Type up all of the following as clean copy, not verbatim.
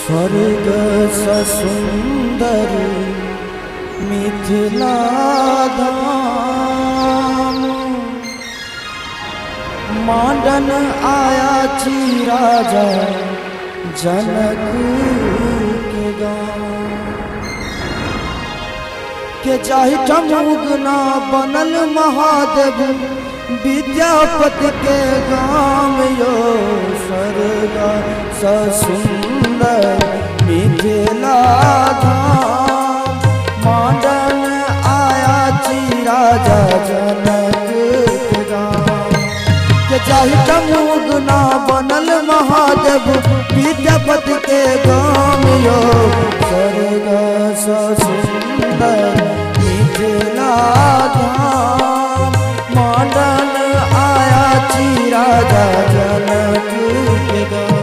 स्वर्ग सुंदर मिथिला धाम मांडन आया छी राजा जनक के गाँव के चाहे ठमुगना बनल महादेव विद्यापति के गाँव यो स्वर्ग सुंदर मिथिला धाम मांडन आया छी राजा जनक के गाँव के चाहे ठमुगना बनल महादेव विद्यापति के गाँव यो स्वर्ग सुंदर मिथिला धाम मांडन आया छी राजा जनक के गाँव।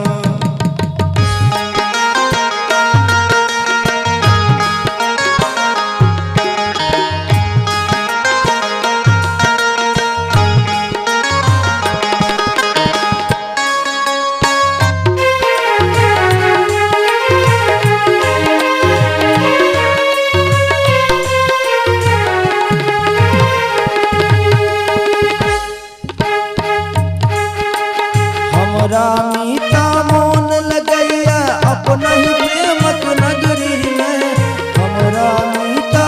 मीता मोन लगैया अपना ही प्रेमक नगरी में हमरा मीता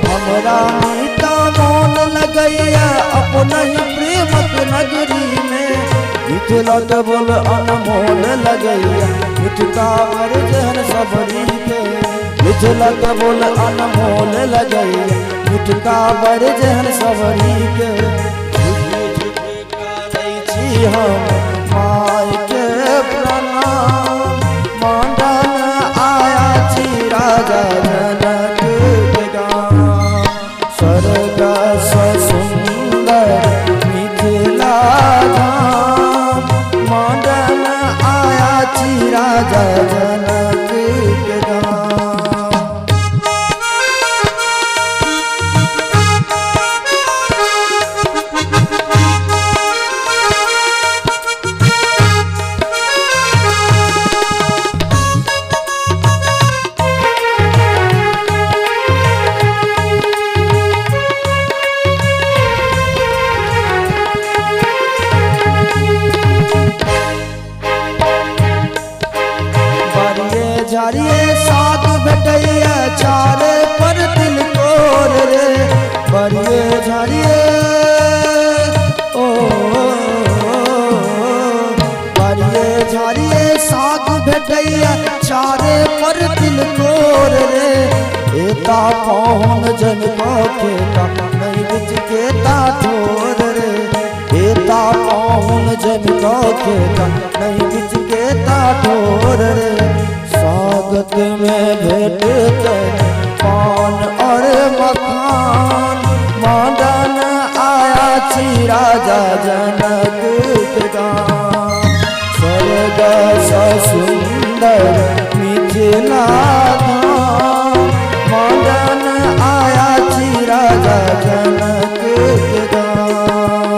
हमरा मीता मोन लगैया अपना ही प्रेमक नगरी में मिथिला के बोल अनमोल लगैया मिठकावर जहन सबरी के मिथिला के बोल अनमोल लगैया मिठकावर जहन सबरी के हम माय के प्रणाम मांडन आया छी राजा जनक के गाँव स्वर्ग सुंदर मिथिला धाम मांडन आया छी राजा जनक के गाँव। झारिये साग भेटैया चारे पर तिलकोर रे बड़िए झारिये बड़िए झारिये साग भेटैया चारे पर तिलकोर रे एता कौन जन को खेता नहीं बिच के ठोर रे एता कौन जन को खेता नहीं बिच के ठोर रे स्वागत में भेटते पान और मखान मांडन आया छी राजा जनक के गाँव स्वर्ग सुंदर मिथिला धाम मांडन आया छी राजा जनक के गाँव।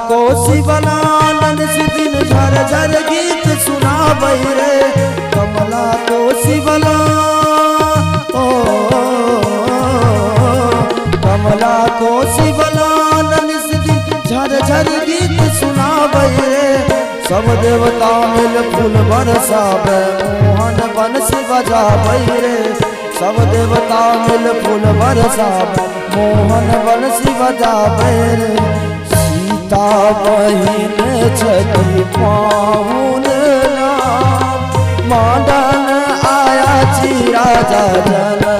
कोसी बनानन सुदिन झर झर गीत सुनाबै रे कमला कोसी बना कमला कोसी बनानन सुदिन झर झर गीत सुनाबै रे सब देवता मिल फूल बरसाबै मोहन बंसी बजाबै रे सब देवता मिल फूल बरसाबै मोहन बंसी बजाबै रे सीता बहिन छठी पाहुन नाम मांडन आया छी राजा जनक